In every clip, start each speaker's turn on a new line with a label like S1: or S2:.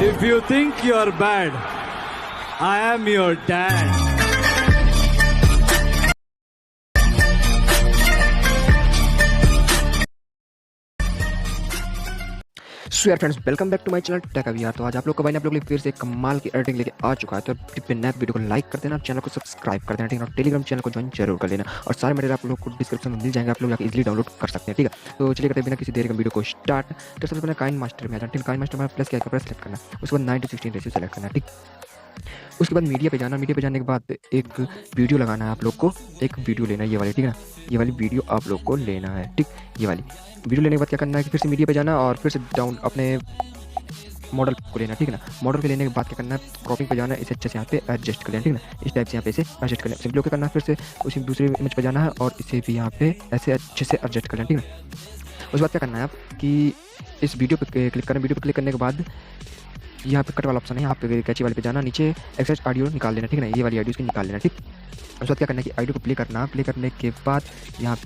S1: If you think you're bad, I am your dad.
S2: So यार friends, welcome back to my channel techabhi। यार तो आज आप लोग को भाई ने आप लोग के लिए फिर से कमाल की एडिटिंग लेके आ चुका है। तो नए वीडियो को लाइक कर देना, चैनल को सब्सक्राइब कर देना, ठीक है। और टेलीग्राम चैनल को ज्वाइन जरूर कर लेना और सारे मटेरियल आप लोग को डिस्क्रिप्शन में मिल जाएंगे, आप लोग जाकर इजीली डाउनलोड कर सकते हैं, ठीक है। तो चलिए करते बिना किसी देरी के वीडियो को स्टार्ट। तो सबसे पहले काइनमास्टर में आ जाना, ठीक है। काइनमास्टर में प्लस क्या कपड़ा सेलेक्ट करना, उसके बाद 9:16 रेशियो सेलेक्ट करना, ठीक। उसके बाद मीडिया पे जाना, मीडिया पे जाने के बाद एक वीडियो लगाना है आप लोग को, एक वीडियो लेना है ये वाली, ठीक है ना। ये वाली वीडियो आप लोग को लेना है, ठीक। ये वाली वीडियो लेने के बाद क्या करना है कि फिर से मीडिया पे जाना और फिर से डाउन अपने मॉडल को लेना, ठीक है ना। मॉडल के लेने के बाद क्या करना है, क्रॉपिंग पे जाना है, इसे अच्छे से यहाँ पे एडजस्ट कर लेना, ठीक है ना। इस टाइप से यहाँ पे इसे एडजस्ट कर लेना। सिंपली ओके करना है, फिर से उसी दूसरे इमेज पे जाना है और इसे भी यहाँ पे ऐसे अच्छे से एडजस्ट कर लेना, ठीक है। उसके बाद क्या करना है आप कि इस वीडियो पे क्लिक करना। वीडियो पे क्लिक करने के बाद यहाँ पे कट वाला ऑप्शन है, यहाँ पे कैची वाले पे जाना, नीचे एक्सट्रैक्ट ऑडियो निकाल लेना, ठीक है ना। ये वाली ऑडियो इसकी निकाल लेना, ठीक। उसके बाद क्या करना है कि ऑडियो को प्ले करना, प्ले करने के बाद यहाँ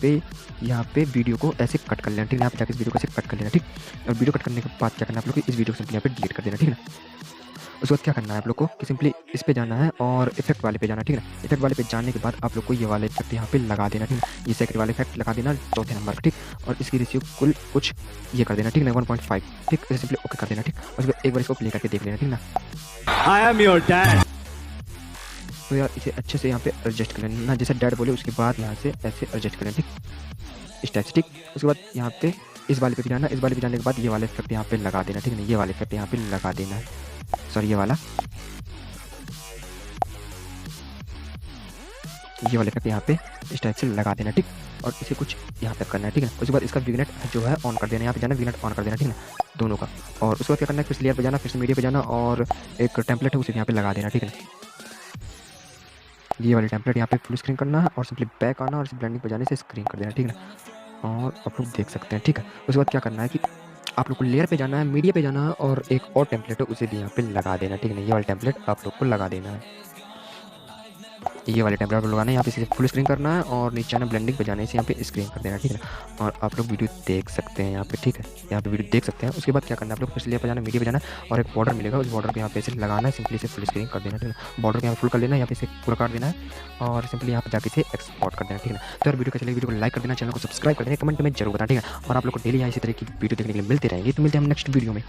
S2: पे वीडियो को ऐसे कट कर लेना, ठीक है। यहाँ पे जाकर इस वीडियो को ऐसे कट कर लेना, ठीक। और वीडियो कट करने के बाद क्या करना है आप लोग को इस वीडियो को सिंपली यहाँ पे डिलीट कर देना, ठीक है ना। उसके बाद क्या करना है आप लोग को कि सिंपली इस पे जाना है और इफेक्ट वाले पे जाना, ठीक है ना। इफेक्ट वाले पे जाने के बाद आप लोग को ये वाला इफेक्ट यहाँ पे लगा देना, ठीक है। ये सेकंड वाला इफेक्ट लगा देना चौथे नंबर, ठीक। और इसकी रेशियो कुल कुछ ये कर देना, ठीक है, 1.5, ठीक। इसे सिंपली ओके कर देना, ठीक। और उसके एक बार इसको प्ले करके देख लेना, ठीक ना।
S1: I am your dad.
S2: तो यार इसे अच्छे से यहाँ पे एडजस्ट कर लेना, जैसे डैड बोले उसके बाद यहाँ से ऐसे एडजस्ट कर लेना, ठीक। इस टाइप से, ठीक। उसके बाद यहाँ पे इस वाले पे भी जाना, इस वाले पे जाने के बाद ये वाला इफेक्ट यहाँ पे लगा देना, ठीक है ना। ये वाला इफेक्ट यहाँ पे लगा देना है, सॉरी ये वाला इफेक्ट यहाँ पे इस टाइप से लगा देना, ठीक। और इसे कुछ यहाँ तक करना है, ठीक है। उसके बाद इसका विग्नेट जो है ऑन कर देना, यहाँ पे जाना विग्नेट ऑन कर देना, ठीक है ना, दोनों का। और उसके बाद क्या करना है, फिर से लेयर पे जाना, फिर से मीडिया पे जाना और एक टेम्पलेट है उसे यहाँ पे लगा देना, ठीक है ना। ये वाली टेम्पलेट यहाँ पे फुल स्क्रीन करना है और सिंपली बैक आना और इसे ब्लेंडिंग पे जाने से स्क्रीन कर देना, ठीक है ना। और आप लोग देख सकते हैं, ठीक है। उसके बाद क्या करना है कि आप लोग को लेयर पे जाना है, मीडिया पे जाना है और एक और टेम्पलेट है उसे भी यहाँ पे लगा देना, ठीक है ना। ये वाला टेम्पलेट आप लोग को लगा देना है, ये वाले टेम्पलेट लगाना है। यहाँ पे इसे फुल स्क्रीन करना है और नीचे आना ब्लेंडिंग पे जाना है, इसे यहाँ पे स्क्रीन कर देना, ठीक है ना। और आप लोग वीडियो देख सकते हैं यहाँ पे, ठीक है। यहाँ पे वीडियो देख सकते हैं। उसके बाद क्या करना है आप लोग फिर से लेयर पे जाना, मीडिया पे जाना और एक बॉर्डर मिलेगा, उस बॉर्डर को यहाँ पे इसे लगाना है, सिंपली इसे फुल स्क्रीन कर देना, ठीक है। बॉर्डर को यहाँ फुल कर लेना है, यहाँ पे इसे पूरा काट देना है और सिंपली यहाँ पे जाके इसे एक्सपोर्ट कर देना, ठीक है ना। तो यार वीडियो कैसे लगी, वीडियो को लाइक कर देना, चैनल को सब्सक्राइब कर देना, कमेंट में जरूर बताना, ठीक है। और आप लोग को डेली यहाँ इसी तरह की वीडियो देखने के लिए मिलते रहेंगे। तो मिलते हैं हम नेक्स्ट वीडियो में।